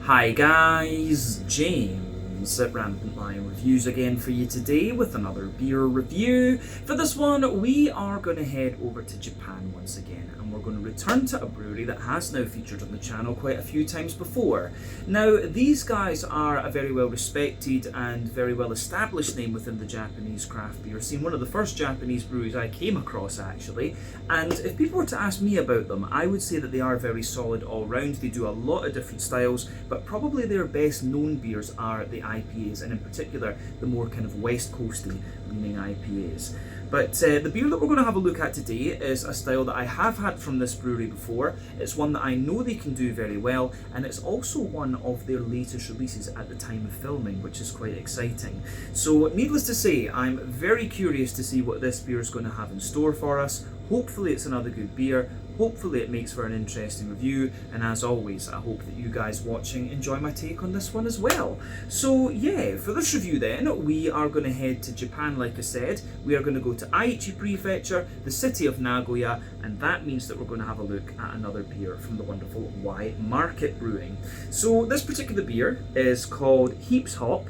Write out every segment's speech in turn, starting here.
Hi guys, James at Rampant Lion Reviews again for you today with another beer review. For this one, we are going to head over to Japan once again, and we're going to return to a brewery that has now featured on the channel quite a few times before. Now, these guys are a very well respected and very well established name within the Japanese craft beer scene, one of the first Japanese breweries I came across actually, and if people were to ask me about them, I would say that they are very solid all round. They do a lot of different styles, but probably their best known beers are the IPAs, and in particular the more kind of west coasty leaning IPAs. But the beer that we're going to have a look at today is a style that I have had from this brewery before. It's one that I know they can do very well, and it's also one of their latest releases at the time of filming, which is quite exciting. So needless to say, I'm very curious to see what this beer is going to have in store for us. Hopefully it's another good beer. Hopefully it makes for an interesting review, and as always, I hope that you guys watching enjoy my take on this one as well. So yeah, for this review then, we are going to head to Japan like I said. We are going to go to Aichi Prefecture, the city of Nagoya, and that means that we're going to have a look at another beer from the wonderful Y Market Brewing. So this particular beer is called Heaps Hop.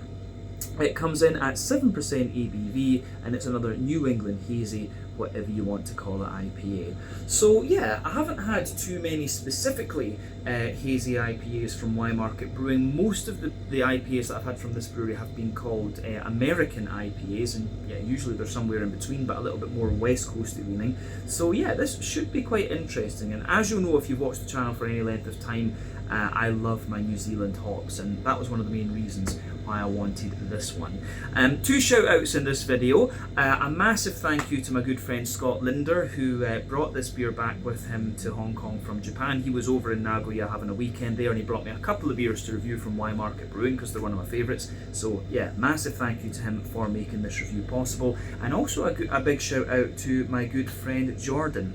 It comes in at 7% ABV, and it's another New England Hazy, whatever you want to call it, IPA. So yeah, I haven't had too many specifically hazy IPAs from Y Market Brewing. Most of the IPAs that I've had from this brewery have been called American IPAs, and yeah, usually they're somewhere in between, but a little bit more west coasty leaning. So yeah, this should be quite interesting, and as you'll know if you've watched the channel for any length of time, I love my New Zealand hops, and that was one of the main reasons why I wanted this one. Two shout outs in this video. A massive thank you to my good friend Scott Linder, who brought this beer back with him to Hong Kong from Japan. He was over in Nagoya having a weekend there, and he brought me a couple of beers to review from Y Market Brewing because they're one of my favourites. So yeah, massive thank you to him for making this review possible, and also a big shout out to my good friend Jordan,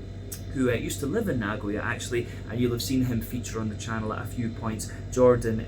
who used to live in Nagoya actually, and you'll have seen him feature on the channel at a few points. Jordan,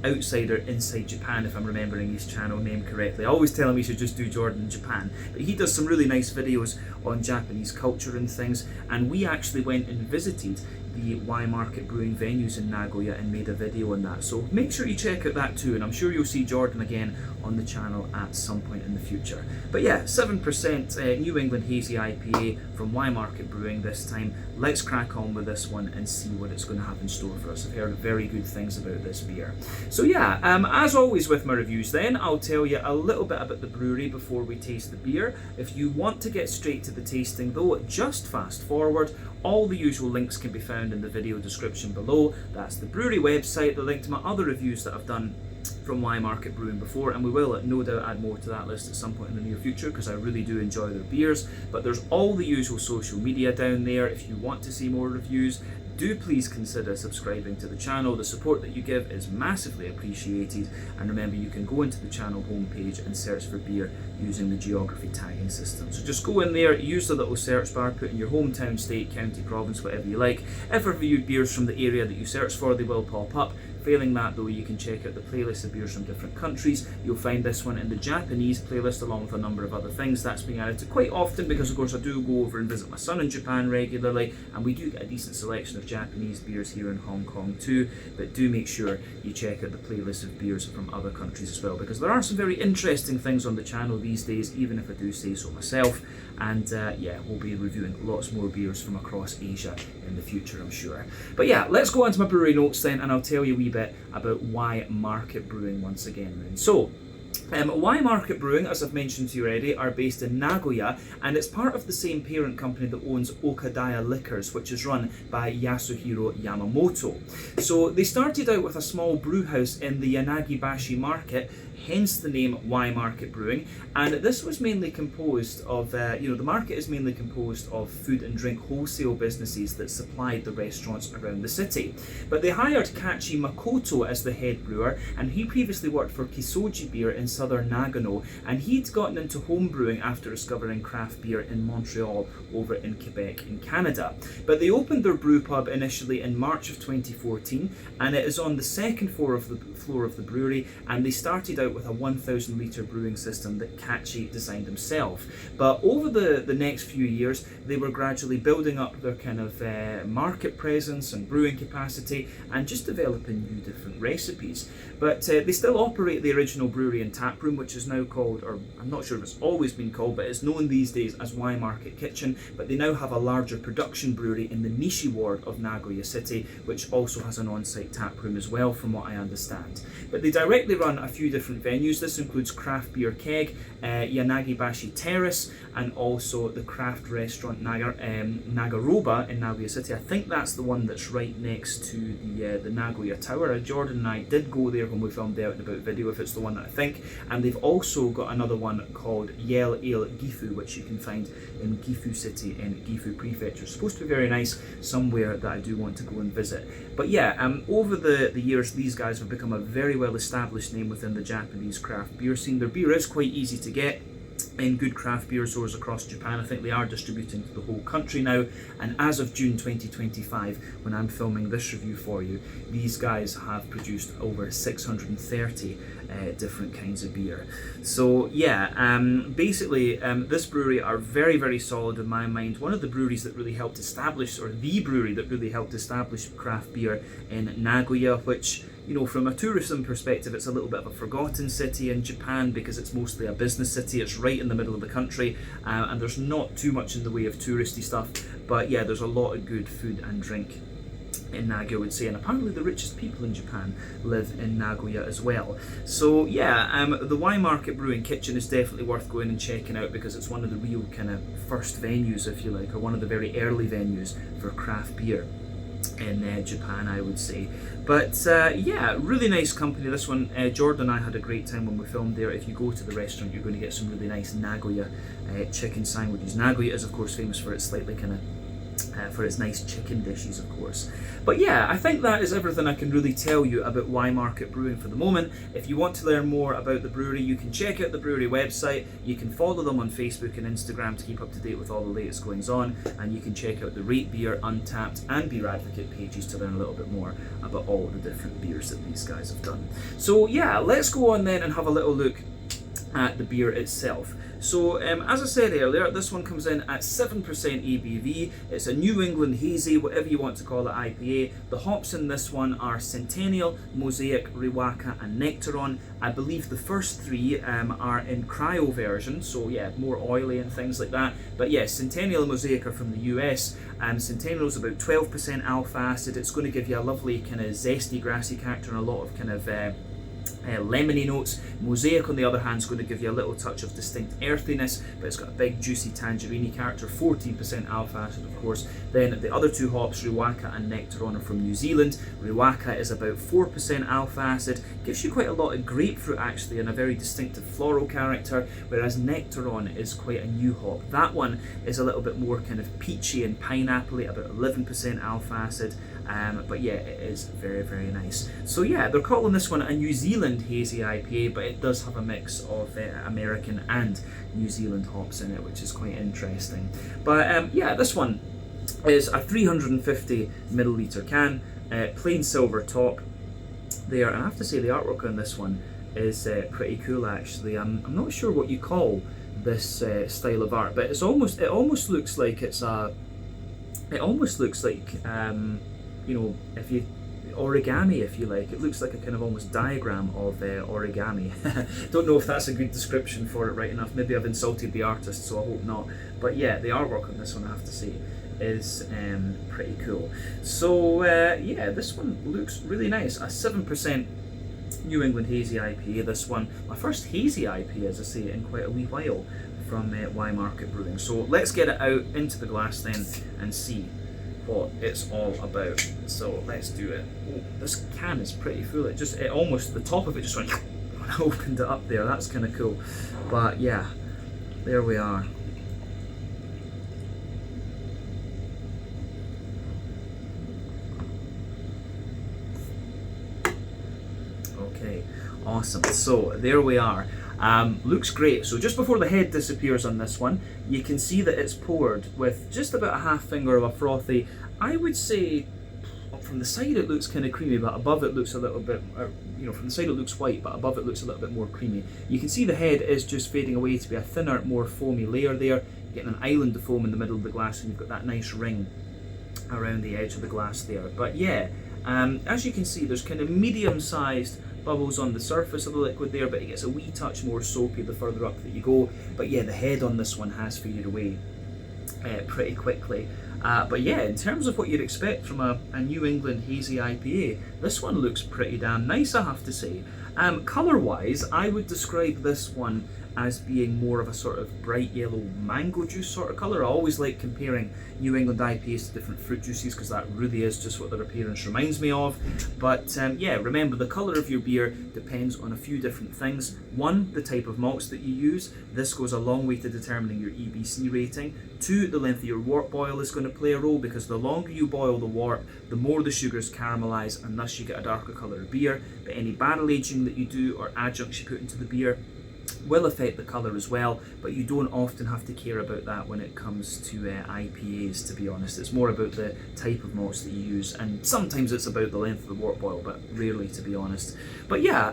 Outsider Inside Japan, if I'm remembering his channel name correctly. I always tell him he should just do Jordan in Japan, but he does some really nice videos on Japanese culture and things, and we actually went and visited the Y Market Brewing venues in Nagoya and made a video on that, so make sure you check out that too, and I'm sure you'll see Jordan again on the channel at some point in the future. But yeah, 7% New England Hazy IPA from Y Market Brewing this time. Let's crack on with this one and see what it's going to have in store for us. I've heard very good things about this beer. So yeah, as always with my reviews then, I'll tell you a little bit about the brewery before we taste the beer. If you want to get straight to the tasting though, just fast forward. All the usual links can be found in the video description below. That's the brewery website, the link to my other reviews that I've done from Y Market Brewing before, and we will no doubt add more to that list at some point in the near future because I really do enjoy their beers. But there's all the usual social media down there. If you want to see more reviews, do please consider subscribing to the channel. The support that you give is massively appreciated, and remember you can go into the channel homepage and search for beer using the geography tagging system. So just go in there, use the little search bar, put in your hometown, state, county, province, whatever you like. If I reviewed beers from the area that you search for, they will pop up. Failing that though, you can check out the playlist of beers from different countries. You'll find this one in the Japanese playlist along with a number of other things. That's being added to quite often because of course I do go over and visit my son in Japan regularly, and we do get a decent selection of Japanese beers here in Hong Kong too. But do make sure you check out the playlist of beers from other countries as well, because there are some very interesting things on the channel these days, even if I do say so myself. And yeah, we'll be reviewing lots more beers from across Asia in the future, I'm sure. But yeah, let's go on to my brewery notes then, and I'll tell you a wee bit about Y Market Brewing once again then. So, Y Market Brewing, as I've mentioned to you already, are based in Nagoya, and it's part of the same parent company that owns Okadaya Liquors, which is run by Yasuhiro Yamamoto. So they started out with a small brew house in the Yanagibashi market, hence the name Y Market Brewing, and this was mainly composed of, the market is mainly composed of food and drink wholesale businesses that supplied the restaurants around the city. But they hired Kachi Makoto as the head brewer, and he previously worked for Kisoji Beer in southern Nagano, and he'd gotten into home brewing after discovering craft beer in Montreal over in Quebec in Canada. But they opened their brew pub initially in March of 2014, and it is on the second floor of the brewery, and they started out out with a 1,000 litre brewing system that Catchy designed himself. But over the next few years, they were gradually building up their kind of market presence and brewing capacity and just developing new different recipes. But they still operate the original brewery and tap room, which is now called, or I'm not sure if it's always been called, but it's known these days as Y Market Kitchen. But they now have a larger production brewery in the Nishi ward of Nagoya City, which also has an on-site tap room as well, from what I understand. But they directly run a few different venues. This includes Craft Beer Keg, Yanagibashi Terrace, and also the craft restaurant Nagaroba in Nagoya City. I think that's the one that's right next to the Nagoya Tower. Jordan and I did go there when we filmed the Out and About video, if it's the one that I think. And they've also got another one called Yell Ale Gifu, which you can find in Gifu City in Gifu Prefecture. It's supposed to be very nice, somewhere that I do want to go and visit. But yeah, over the years, these guys have become a very well established name within the Japanese craft beer scene. Their beer is quite easy to get in good craft beer stores across Japan. I think they are distributing to the whole country now, and as of June 2025, when I'm filming this review for you, these guys have produced over 630 different kinds of beer. So yeah, basically this brewery are very, very solid in my mind. One of the breweries that really helped establish, or the brewery that really helped establish craft beer in Nagoya, which, you know, from a tourism perspective, it's a little bit of a forgotten city in Japan because it's mostly a business city. It's right in the middle of the country, and there's not too much in the way of touristy stuff. But yeah, there's a lot of good food and drink in Nagoya, I would say, and apparently the richest people in Japan live in Nagoya as well. So yeah, the Y Market Brewing Kitchen is definitely worth going and checking out, because it's one of the real kind of first venues, if you like, or one of the very early venues for craft beer in Japan, I would say. But yeah, really nice company, this one. Jordan and I had a great time when we filmed there. If you go to the restaurant, you're going to get some really nice Nagoya chicken sandwiches. Nagoya is of course famous for its slightly kind of for its nice chicken dishes, of course. But yeah, I think that is everything I can really tell you about Y Market Brewing for the moment. If you want to learn more about the brewery, you can check out the brewery website. You can follow them on Facebook and Instagram to keep up to date with all the latest goings on, and you can check out the Rate Beer, Untappd and Beer Advocate pages to learn a little bit more about all the different beers that these guys have done. So yeah, let's go on then and have a little look at the beer itself. So as I said earlier, this one comes in at 7% ABV. It's a New England Hazy, whatever you want to call it, IPA. The hops in this one are Centennial, Mosaic, Riwaka and Nectaron. I believe the first three are in cryo version, so yeah, more oily and things like that. But yeah, Centennial and Mosaic are from the US. Centennial is about 12% alpha acid. It's going to give you a lovely kind of zesty, grassy character and a lot of kind of lemony notes. Mosaic, on the other hand, is going to give you a little touch of distinct earthiness, but it's got a big juicy tangerine character, 14% alpha acid, of course. Then the other two hops, Riwaka and Nectaron, are from New Zealand. Riwaka is about 4% alpha acid, gives you quite a lot of grapefruit actually, and a very distinctive floral character, whereas Nectaron is quite a new hop. That one is a little bit more kind of peachy and pineapple-y, about 11% alpha acid. But yeah, it is very, very nice. So yeah, they're calling this one a New Zealand Hazy IPA, but it does have a mix of American and New Zealand hops in it, which is quite interesting. But yeah, this one is a 350 milliliter can, plain silver top there, and I have to say the artwork on this one is pretty cool actually. I'm not sure what you call this style of art, but it almost looks like it's a, you know, if you origami, if you like. It looks like a kind of almost diagram of origami. Don't know if that's a good description for it right enough. Maybe I've insulted the artist, so I hope not. But yeah, the artwork on this one, I have to say, is pretty cool. So yeah, this one looks really nice. A 7% New England Hazy IPA, this one. My first Hazy IPA, as I say, in quite a wee while from Y Market Brewing. So let's get it out into the glass then and see what it's all about. So let's do it. Oh, this can is pretty full. It almost, the top of it just went when I opened it up there. That's kind of cool. But yeah, there we are. Okay, awesome. So there we are. Looks great. So just before the head disappears on this one, you can see that it's poured with just about a half finger of a frothy, I would say from the side it looks kind of creamy, but above it looks a little bit, from the side it looks white, but above it looks a little bit more creamy. You can see the head is just fading away to be a thinner, more foamy layer there. You're getting an island of foam in the middle of the glass, and you've got that nice ring around the edge of the glass there. But yeah, as you can see, there's kind of medium-sized bubbles on the surface of the liquid there, but it gets a wee touch more soapy the further up that you go. But yeah, the head on this one has faded away pretty quickly. But yeah, in terms of what you'd expect from a New England Hazy IPA, this one looks pretty damn nice, I have to say. Colour-wise, I would describe this one as being more of a sort of bright yellow mango juice sort of colour. I always like comparing New England IPAs to different fruit juices because that really is just what their appearance reminds me of. But yeah, remember, the colour of your beer depends on a few different things. One, the type of malts that you use. This goes a long way to determining your EBC rating. Two, the length of your wort boil is going to play a role, because the longer you boil the wort, the more the sugars caramelise, and thus you get a darker colour of beer. But any barrel aging that you do or adjuncts you put into the beer will affect the colour as well, but you don't often have to care about that when it comes to IPAs, to be honest. It's more about the type of malts that you use, and sometimes it's about the length of the wort boil, but rarely, to be honest. But yeah,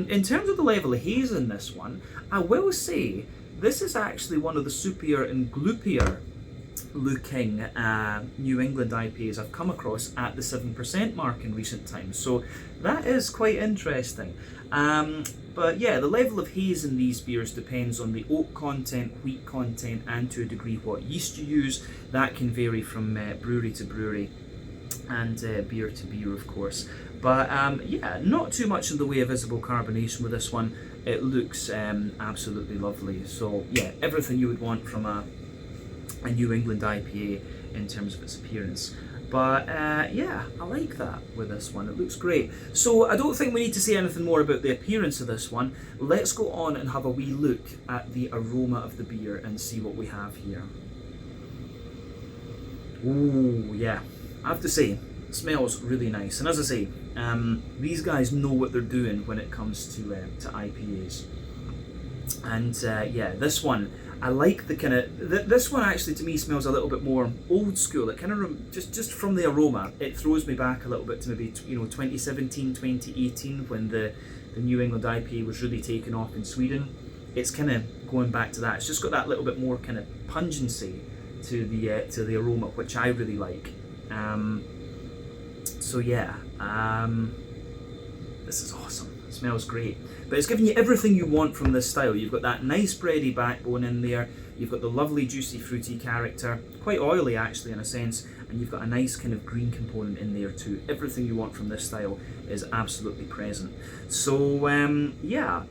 in terms of the level of haze in this one, I will say this is actually one of the soupier and gloopier looking New England IPAs I've come across at the 7% mark in recent times, so that is quite interesting. But yeah, the level of haze in these beers depends on the oak content, wheat content, and to a degree what yeast you use. That can vary from brewery to brewery and beer to beer, of course. But yeah, not too much in the way of visible carbonation with this one. It looks absolutely lovely. So yeah, everything you would want from a New England IPA in terms of its appearance. But yeah, I like that with this one. It looks great. So I don't think we need to say anything more about the appearance of this one. Let's go on and have a wee look at the aroma of the beer and see what we have here. Ooh, yeah. I have to say, it smells really nice. And as I say, these guys know what they're doing when it comes to IPAs. And yeah, this one, I like the kind of, this one actually to me smells a little bit more old school. It kind of, just from the aroma, it throws me back a little bit to maybe 2017, 2018, when the New England IPA was really taking off in Sweden. It's kind of going back to that. It's just got that little bit more kind of pungency to the aroma, which I really like. So yeah, this is awesome. It smells great. But it's giving you everything you want from this style. You've got that nice bready backbone in there, you've got the lovely juicy fruity character, quite oily actually in a sense, and you've got a nice kind of green component in there too. Everything you want from this style is absolutely present. So yeah,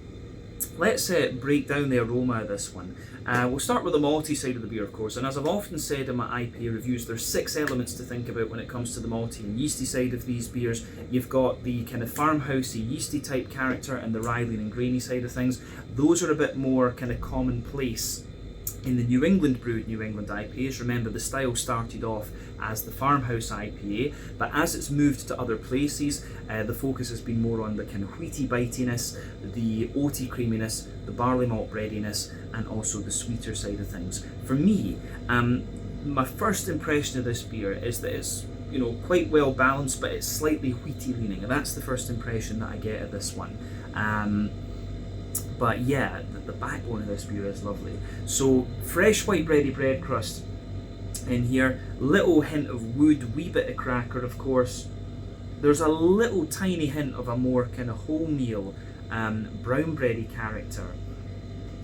let's break down the aroma of this one. We'll start with the malty side of the beer, of course, and as I've often said in my IPA reviews, there's 6 elements to think about when it comes to the malty and yeasty side of these beers. You've got the kind of farmhousey, yeasty type character and the rye lean and grainy side of things. Those are a bit more kind of commonplace in the New England brewed New England IPAs. Remember, the style started off as the farmhouse IPA, but as it's moved to other places, the focus has been more on the kind of wheaty bitiness, the oaty creaminess, the barley malt breadiness, and also the sweeter side of things. For me, my first impression of this beer is that it's quite well balanced, but it's slightly wheaty leaning, and that's the first impression that I get of this one. But yeah, the backbone of this beer is lovely. So fresh white bready bread crust in here, little hint of wood, wee bit of cracker of course. There's a little tiny hint of a more kind of wholemeal brown bready character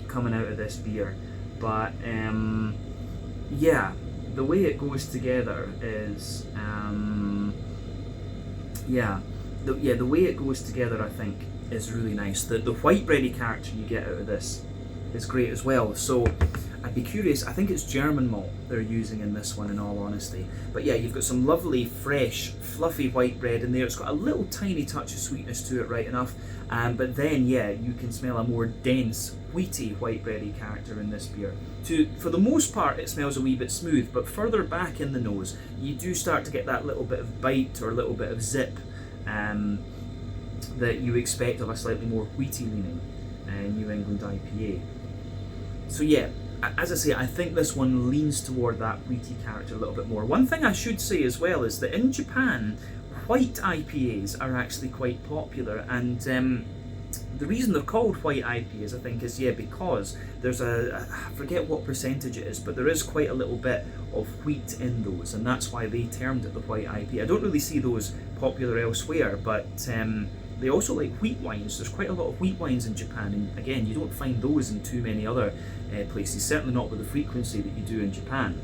coming out of this beer. But yeah, the way it goes together is the way it goes together I think is really nice. The white bready character you get out of this is great as well. So I'd be curious, I think it's German malt they're using in this one in all honesty. But yeah, you've got some lovely fresh fluffy white bread in there. It's got a little tiny touch of sweetness to it, right enough. But then yeah, you can smell a more dense wheaty white bready character in this beer. For the most part it smells a wee bit smooth, but further back in the nose you do start to get that little bit of bite or a little bit of zip that you expect of a slightly more wheaty leaning New England IPA. So yeah, as I say, I think this one leans toward that wheaty character a little bit more. One thing I should say as well is that in Japan, white IPAs are actually quite popular, and the reason they're called white IPAs, I think, is because there's I forget what percentage it is, but there is quite a little bit of wheat in those, and that's why they termed it the white IPA. I don't really see those popular elsewhere, but they also like wheat wines. There's quite a lot of wheat wines in Japan, and again, you don't find those in too many other places, certainly not with the frequency that you do in Japan.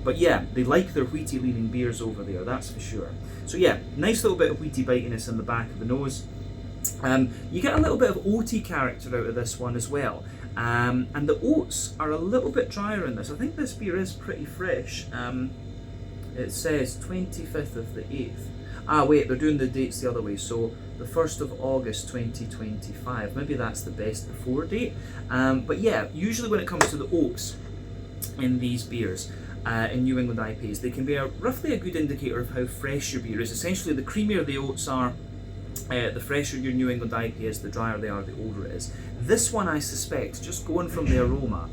But yeah, they like their wheaty leaning beers over there, that's for sure. So yeah, nice little bit of wheaty bitiness in the back of the nose. You get a little bit of oaty character out of this one as well. And the oats are a little bit drier in this. I think this beer is pretty fresh. It says 25th of the 8th. Ah wait, they're doing the dates the other way, so the 1st of August 2025. Maybe that's the best before date. But yeah, usually when it comes to the oats in these beers, in New England IPAs, they can be roughly a good indicator of how fresh your beer is. Essentially, the creamier the oats are, the fresher your New England IPA is, the drier they are, the older it is. This one, I suspect, just going from the aroma,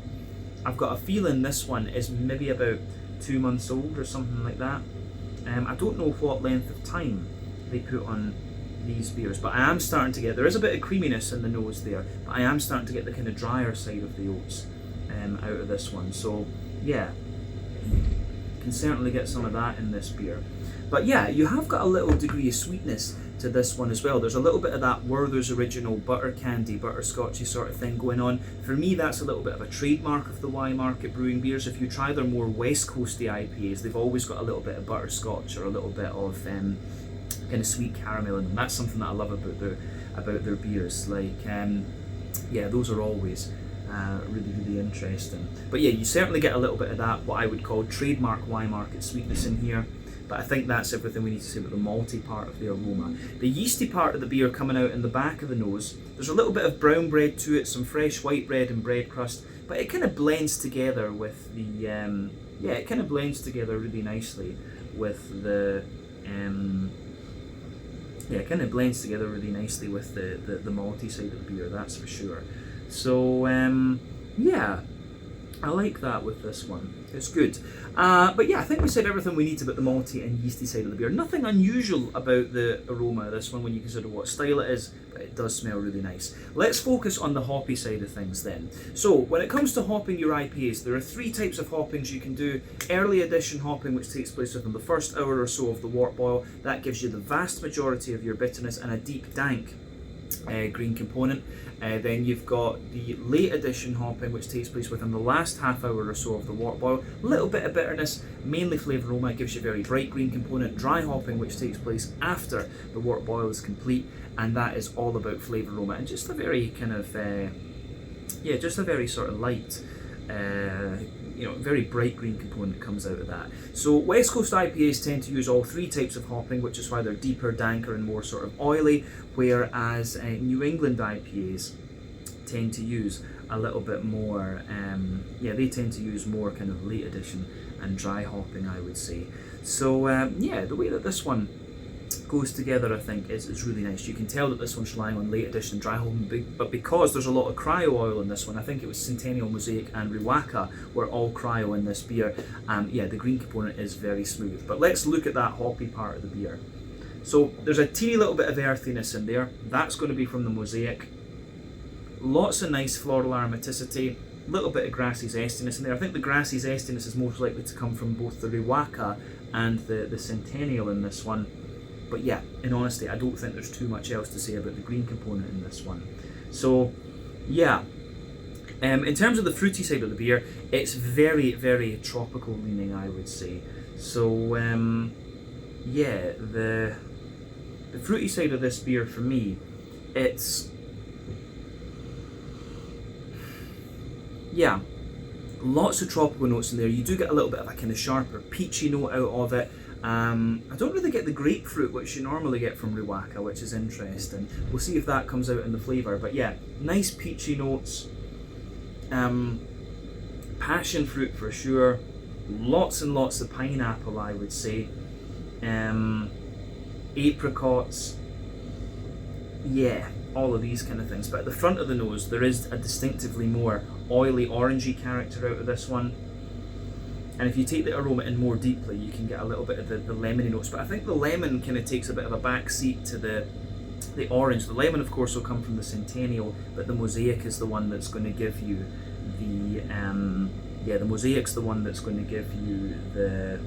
I've got a feeling this one is maybe about 2 months old or something like that. I don't know what length of time they put on these beers, but I am starting to get, there is a bit of creaminess in the nose there, but I am starting to get the kind of drier side of the oats out of this one. So yeah, can certainly get some of that in this beer. But yeah, you have got a little degree of sweetness to this one as well. There's a little bit of that Werther's Original butter candy, butterscotchy sort of thing going on. For me, that's a little bit of a trademark of the Y Market Brewing beers. If you try their more West Coasty IPAs, they've always got a little bit of butterscotch or a little bit of kind of sweet caramel in them. That's something that I love about their beers. Like, yeah, those are always really interesting. But yeah, you certainly get a little bit of that, what I would call trademark Y Market sweetness in here. But I think that's everything we need to say about the malty part of the aroma. The yeasty part of the beer coming out in the back of the nose, there's a little bit of brown bread to it, some fresh white bread and bread crust, but it kind of blends together with the, yeah, it kind of blends together really nicely with the, yeah, it kind of blends together really nicely with the malty side of the beer, that's for sure. So, yeah, I like that with this one. It's good. But yeah, I think we said everything we need about the malty and yeasty side of the beer. Nothing unusual about the aroma of this one when you consider what style it is, but it does smell really nice. Let's focus on the hoppy side of things then. So, when it comes to hopping your IPAs, there are 3 types of hoppings you can do. Early addition hopping, which takes place within the first hour or so of the wort boil. That gives you the vast majority of your bitterness and a deep, dank green component. Then you've got the late addition hopping, which takes place within the last half hour or so of the wort boil. A little bit of bitterness, mainly flavour aroma, gives you a very bright green component. Dry hopping, which takes place after the wort boil is complete, and that is all about flavour aroma and just a very kind of yeah, just a very sort of light, you know, very bright green component comes out of that. So West Coast IPAs tend to use all 3 types of hopping, which is why they're deeper, danker and more sort of oily, whereas New England IPAs tend to use a little bit more, yeah, they tend to use more kind of late addition and dry hopping, I would say. So yeah, the way that this one goes together, I think, is really nice. You can tell that this one's relying on late addition dry hopping, but because there's a lot of cryo oil in this one, I think it was Centennial, Mosaic and Riwaka were all cryo in this beer. Yeah, the green component is very smooth. But let's look at that hoppy part of the beer. So there's a teeny little bit of earthiness in there. That's going to be from the Mosaic. Lots of nice floral aromaticity, a little bit of grassy zestiness in there. I think the grassy zestiness is most likely to come from both the Riwaka and the Centennial in this one. But yeah, in honesty, I don't think there's too much else to say about the green component in this one. So yeah, in terms of the fruity side of the beer, it's very tropical leaning, I would say. So yeah, the fruity side of this beer for me, it's, yeah, lots of tropical notes in there. You do get a little bit of a kind of sharper peachy note out of it. I don't really get the grapefruit, which you normally get from Riwaka, which is interesting. We'll see if that comes out in the flavour. But yeah, nice peachy notes. Passion fruit for sure. Lots and lots of pineapple, I would say. Apricots. Yeah, all of these kind of things. But at the front of the nose, there is a distinctively more oily, orangey character out of this one. And if you take the aroma in more deeply, you can get a little bit of the lemony notes. But I think the lemon kind of takes a bit of a back seat to the orange. The lemon, of course, will come from the Centennial, but the Mosaic is the one that's going to give you the the Mosaic's the one that's going to give you the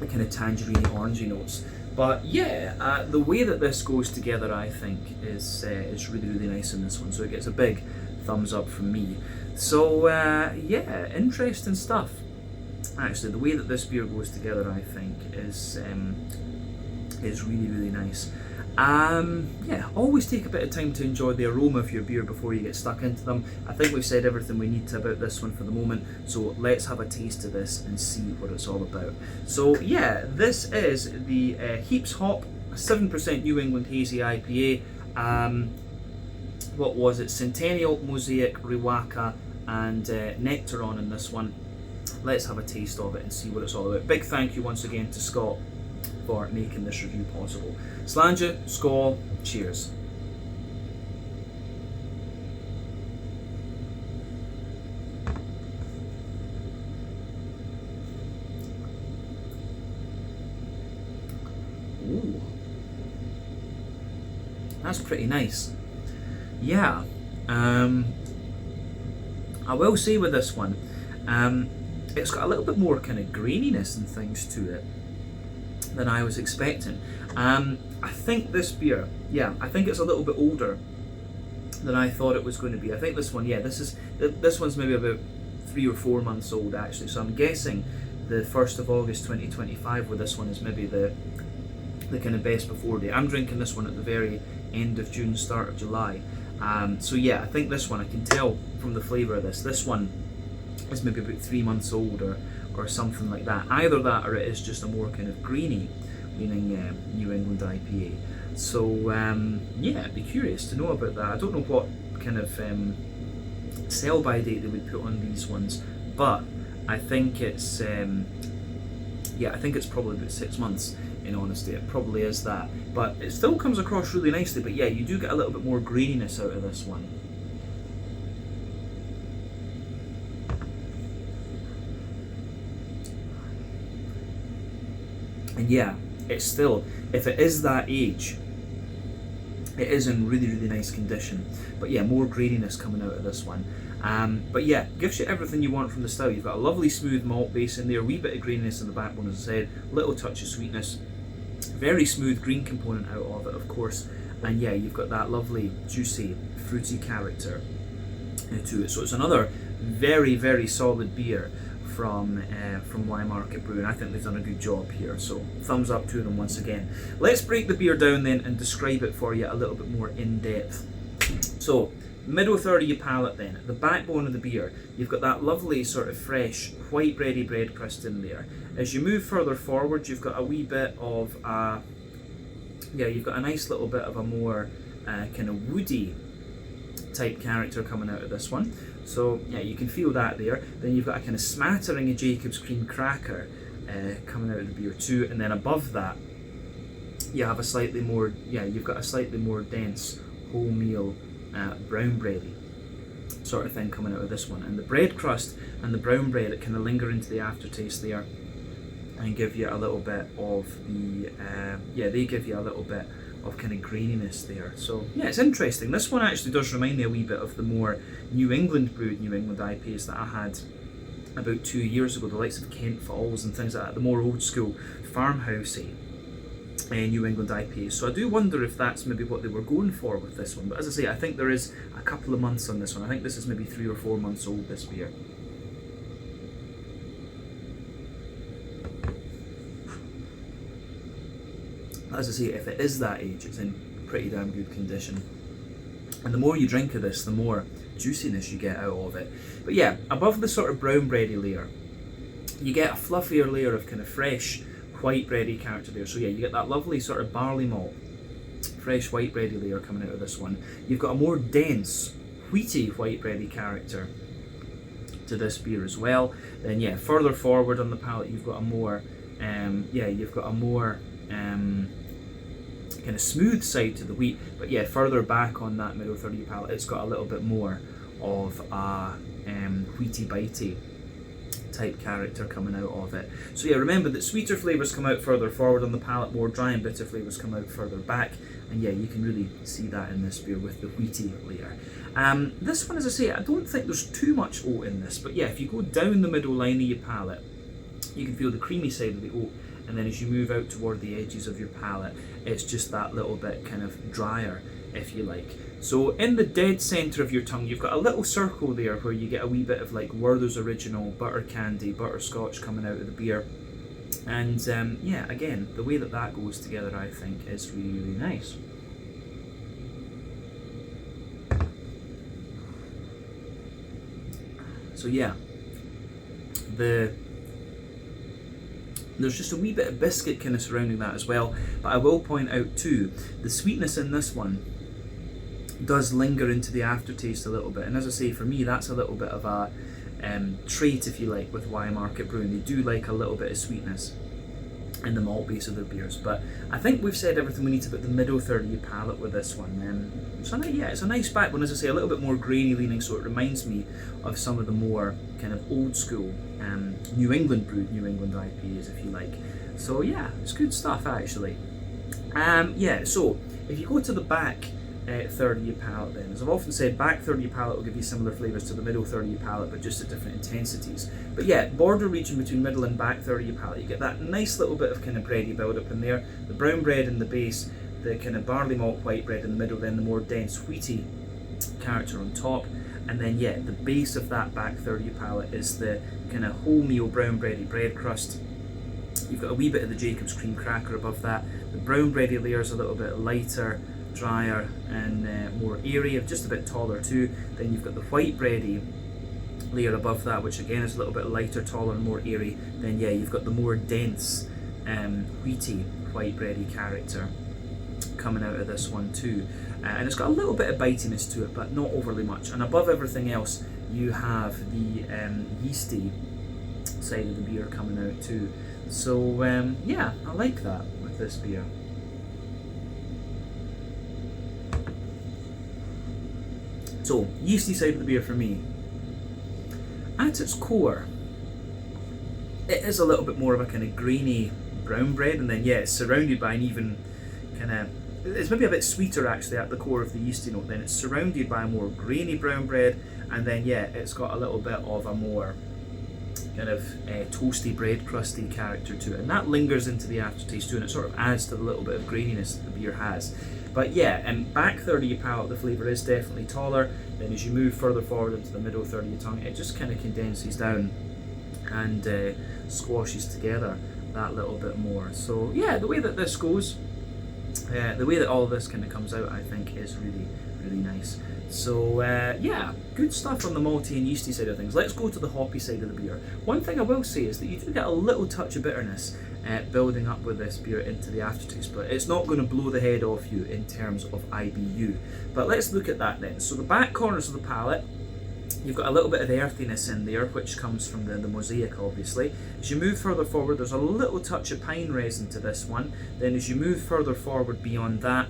kind of tangerine orangey notes. But yeah, the way that this goes together, I think, is really nice in this one. So it gets a big thumbs up from me. So yeah, interesting stuff. Actually, the way that this beer goes together, I think, is really nice. Yeah, always take a bit of time to enjoy the aroma of your beer before you get stuck into them. I think we've said everything we need to about this one for the moment, so let's have a taste of this and see what it's all about. So yeah, this is the Heaps Hop, 7% New England Hazy IPA. What was it? Centennial, Mosaic, Riwaka, and Nectaron in this one. Let's have a taste of it and see what it's all about. Big thank you once again to Scott for making this review possible. Slàinte, skål, cheers. Ooh, that's pretty nice. Yeah, I will say with this one, it's got a little bit more kind of graininess and things to it than I was expecting. I think this beer, yeah, I think it's a little bit older than I thought it was going to be. I think this one, yeah, this one's maybe about 3 or 4 months old actually. So I'm guessing the 1st of August 2025 with this one is maybe the kind of best before date. I'm drinking this one at the very end of June, start of July. So yeah, I think this one, I can tell from the flavour of this one is maybe about 3 months old or something like that. Either that or it is just a more kind of grainy, meaning New England IPA. So yeah, I'd be curious to know about that. I don't know what kind of sell by date they would put on these ones, but I think it's yeah, I think it's probably about 6 months. In honesty, it probably is that, but it still comes across really nicely. But yeah, you do get a little bit more graininess out of this one. And yeah, it's still, if it is that age, it is in really nice condition. But yeah, more graininess coming out of this one. But yeah, gives you everything you want from the style. You've got a lovely smooth malt base in there, a wee bit of graininess in the backbone, as I said, little touch of sweetness, very smooth green component out of it, of course. And yeah, you've got that lovely, juicy, fruity character to it. So it's another very solid beer from Y Market Brewing. I think they've done a good job here, so thumbs up to them once again. Let's break the beer down then and describe it for you a little bit more in depth. So, middle third of your palate then, the backbone of the beer, you've got that lovely sort of fresh white bready bread crust in there. As you move further forward, you've got a wee bit of yeah, you've got a nice little bit of a more kind of woody type character coming out of this one. So yeah, you can feel that there. Then you've got a kind of smattering of Jacob's cream cracker coming out of the beer too, and then above that you have a slightly more, yeah, you've got a slightly more dense wholemeal brown bready sort of thing coming out of this one. And the bread crust and the brown bread, it kind of linger into the aftertaste there and give you a little bit of the yeah, they give you a little bit of kind of graininess there. So yeah, it's interesting. This one actually does remind me a wee bit of the more New England brewed New England IPAs that I had about 2 years ago, the likes of Kent Falls and things like that, the more old school farmhousey New England IPAs. So I do wonder if that's maybe what they were going for with this one. But as I say, I think there is a couple of months on this one. I think this is maybe 3 or 4 months old, this beer. As I say, if it is that age, it's in pretty damn good condition. And the more you drink of this, the more juiciness you get out of it. But yeah, above the sort of brown bready layer, you get a fluffier layer of kind of fresh white bready character there. So yeah, you get that lovely sort of barley malt, fresh white bready layer coming out of this one. You've got a more dense, wheaty white bready character to this beer as well. Then yeah, further forward on the palate, you've got a more, yeah, you've got a more kind of smooth side to the wheat. But yeah, further back on that middle third of your palate, it's got a little bit more of a wheaty bitey type character coming out of it. So yeah, remember that sweeter flavours come out further forward on the palate, more dry and bitter flavours come out further back, and yeah, you can really see that in this beer with the wheaty layer. This one, as I say, I don't think there's too much oat in this, but yeah, if you go down the middle line of your palate, you can feel the creamy side of the oat, and then as you move out toward the edges of your palate, it's just that little bit kind of drier, if you like. So in the dead centre of your tongue, you've got a little circle there where you get a wee bit of like Werther's Original, butter candy, butterscotch coming out of the beer. And yeah, again, the way that that goes together, I think, is really, really nice. So yeah, there's just a wee bit of biscuit kind of surrounding that as well, but I will point out too, the sweetness in this one does linger into the aftertaste a little bit, and as I say, for me that's a little bit of a trait, if you like, with Y Market Brewing. They do like a little bit of sweetness in the malt base of their beers, but I think we've said everything we need about the middle third of your palate with this one. So yeah, it's a nice backbone, as I say, a little bit more grainy leaning, so it reminds me of some of the more kind of old school New England brewed New England IPAs, if you like. So yeah, it's good stuff actually. Yeah, so if you go to the back third of your palate, then, as I've often said, back third of your palate will give you similar flavours to the middle third of your palate, but just at different intensities. But yeah, border region between middle and back third of your palate, you get that nice little bit of kind of bready build up in there, the brown bread in the base, the kind of barley malt white bread in the middle, then the more dense wheaty character on top, and then yeah, the base of that back third of your palate is the kind of wholemeal brown bready bread crust. You've got a wee bit of the Jacob's cream cracker above that. The brown bready layer is a little bit lighter, drier and more airy, just a bit taller too. Then you've got the white bready layer above that, which again is a little bit lighter, taller and more airy. Then yeah, you've got the more dense wheaty white bready character coming out of this one too, and it's got a little bit of bitiness to it, but not overly much. And above everything else, you have the yeasty side of the beer coming out too. So yeah, I like that with this beer. So, yeasty side of the beer for me. At its core, it is a little bit more of a kind of grainy brown bread, and then yeah, it's surrounded by an even kind of, it's maybe a bit sweeter actually at the core of the yeasty note. Then it's surrounded by a more grainy brown bread, and then yeah, it's got a little bit of a more kind of toasty bread crusty character to it, and that lingers into the aftertaste too, and it sort of adds to the little bit of graininess that the beer has. But yeah, back third of your palate, the flavour is definitely taller. Then as you move further forward into the middle third of your tongue, it just kind of condenses down and squashes together that little bit more. So yeah, the way that this goes, the way that all of this kind of comes out, I think is really, really nice. So yeah, good stuff on the malty and yeasty side of things. Let's go to the hoppy side of the beer. One thing I will say is that you do get a little touch of bitterness building up with this beer into the aftertaste, but it's not going to blow the head off you in terms of IBU. But let's look at that then. So the back corners of the palate, you've got a little bit of earthiness in there, which comes from the mosaic, obviously. As you move further forward, there's a little touch of pine resin to this one. Then as you move further forward beyond that,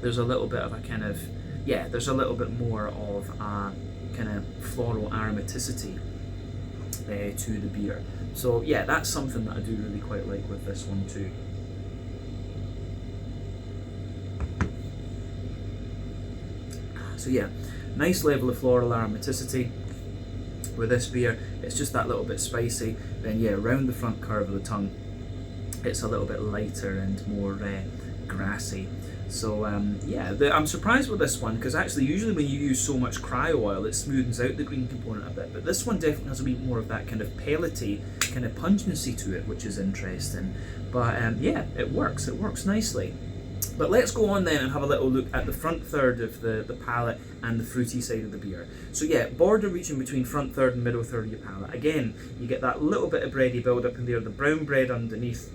there's a little bit of a kind of, yeah, there's a little bit more of a kind of floral aromaticity to the beer. So yeah, that's something that I do really quite like with this one too. So yeah, nice level of floral aromaticity with this beer. It's just that little bit spicy. Then yeah, around the front curve of the tongue, it's a little bit lighter and more grassy. So yeah, I'm surprised with this one, because actually usually when you use so much cryo oil, it smoothens out the green component a bit, but this one definitely has a bit more of that kind of pellety kind of pungency to it, which is interesting. But yeah, it works nicely. But let's go on then and have a little look at the front third of the palate and the fruity side of the beer. So yeah, border region between front third and middle third of your palate. Again, you get that little bit of bready build up in there, the brown bread underneath,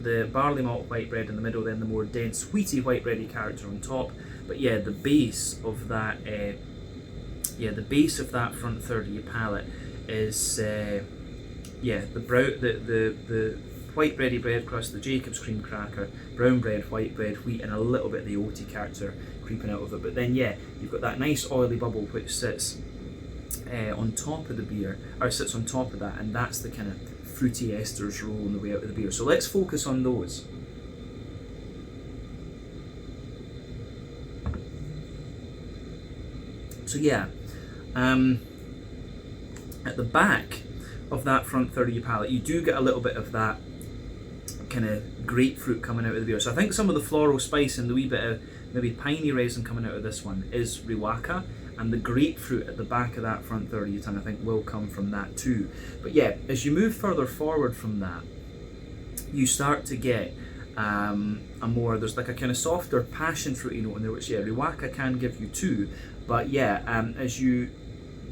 the barley malt white bread in the middle, then the more dense wheaty white bready character on top. But yeah, the base of that, the base of that front third of your palate is yeah, the white bready bread crust, the Jacob's cream cracker, brown bread, white bread, wheat, and a little bit of the oaty character creeping out of it. But then yeah, you've got that nice oily bubble which sits on top of the beer, or sits on top of that, and that's the kind of fruity esters rolling the way out of the beer. So let's focus on those. So yeah, at the back of that front third of your palate, you do get a little bit of that kind of grapefruit coming out of the beer. So I think some of the floral spice and the wee bit of maybe piney resin coming out of this one is Riwaka, and the grapefruit at the back of that front third of your tongue I think will come from that too. But yeah, as you move further forward from that, you start to get there's like a kind of softer passion fruity note in there, which yeah, Riwaka can give you too. But yeah, as you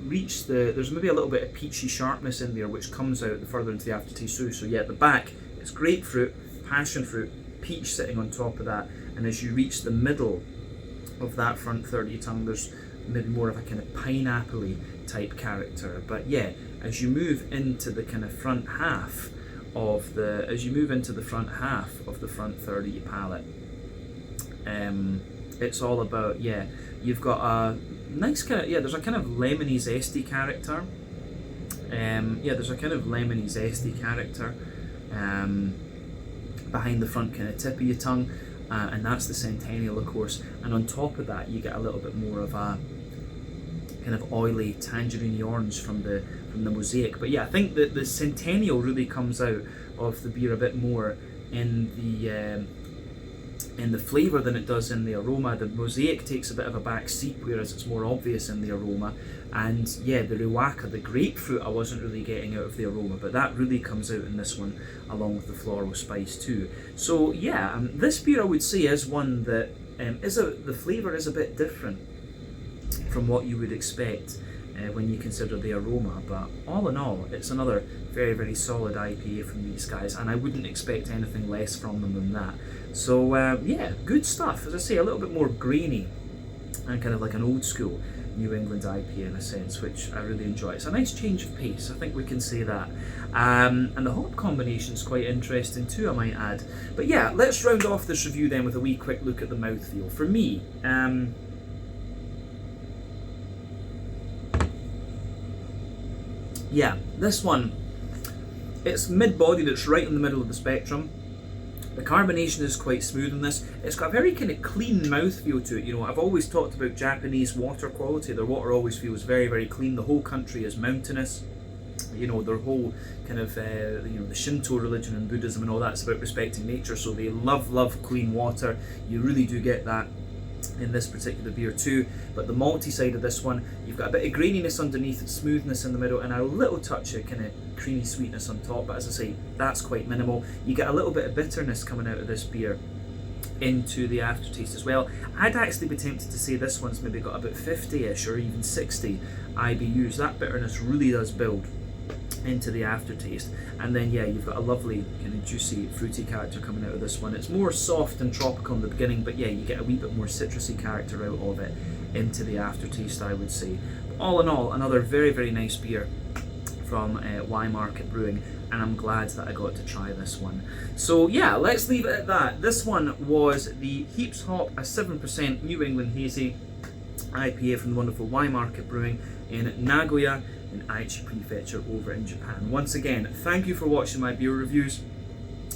reach there's maybe a little bit of peachy sharpness in there which comes out the further into the aftertaste too. So yeah, at the back it's grapefruit, passion fruit, peach sitting on top of that, and as you reach the middle of that front third of your tongue, there's maybe more of a kind of pineapple-y type character. But yeah, as you move into the kind of front half of the front third of your palate, it's all about, yeah, you've got a nice kind of, yeah, there's a kind of lemony zesty character. Behind the front kind of tip of your tongue, and that's the Centennial, of course. And on top of that, you get a little bit more of a kind of oily tangerine orange from the Mosaic. But yeah, I think that the Centennial really comes out of the beer a bit more in the flavour than it does in the aroma. The Mosaic takes a bit of a back seat, whereas it's more obvious in the aroma. And yeah, the Riwaka, the grapefruit, I wasn't really getting out of the aroma, but that really comes out in this one, along with the floral spice too. So yeah, this beer I would say is one that the flavour is a bit different from what you would expect when you consider the aroma, but all in all, it's another very, very solid IPA from these guys, and I wouldn't expect anything less from them than that. So yeah, good stuff. As I say, a little bit more grainy and kind of like an old school New England IPA in a sense, which I really enjoy. It's a nice change of pace, I think we can say that. And the hop combination's quite interesting too, I might add. But yeah, let's round off this review then with a wee quick look at the mouthfeel. For me, yeah, this one, it's mid-bodied, it's right in the middle of the spectrum. The carbonation is quite smooth in this. It's got a very kind of clean mouthfeel to it. You know, I've always talked about Japanese water quality. Their water always feels very, very clean. The whole country is mountainous. You know, their whole kind of, the Shinto religion and Buddhism and all that's about respecting nature. So they love clean water. You really do get that in this particular beer too. But the malty side of this one, you've got a bit of graininess underneath, smoothness in the middle, and a little touch of kind of creamy sweetness on top. But as I say, that's quite minimal. You get a little bit of bitterness coming out of this beer into the aftertaste as well. I'd actually be tempted to say this one's maybe got about 50-ish or even 60 IBUs. That bitterness really does build into the aftertaste, and then yeah, you've got a lovely kind of juicy fruity character coming out of this one. It's more soft and tropical in the beginning, but yeah, you get a wee bit more citrusy character out of it into the aftertaste, I would say. But all in all, another very, very nice beer from Y Market Brewing, and I'm glad that I got to try this one. So yeah, let's leave it at that. This one was the Heaps Hop, a 7% New England Hazy IPA from the wonderful Y Market Brewing in Nagoya in Aichi Prefecture over in Japan. Once again, thank you for watching my beer reviews.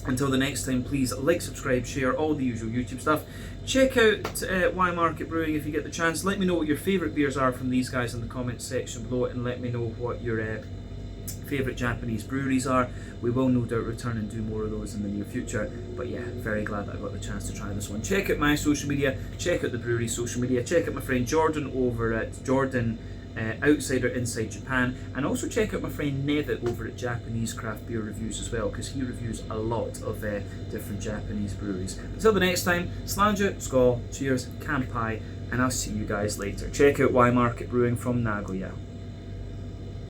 Until the next time, please like, subscribe, share, all the usual YouTube stuff. Check out Y Market Brewing if you get the chance. Let me know what your favourite beers are from these guys in the comments section below, and let me know what your favourite Japanese breweries are. We will no doubt return and do more of those in the near future. But yeah, very glad that I got the chance to try this one. Check out my social media, check out the brewery's social media, check out my friend Jordan over at Jordan Outsider Inside Japan, and also check out my friend Nevitt over at Japanese Craft Beer Reviews as well, because he reviews a lot of different Japanese breweries. Until the next time, Slanja, Skål, cheers, Kampai, and I'll see you guys later. Check out Y Market Brewing from Nagoya.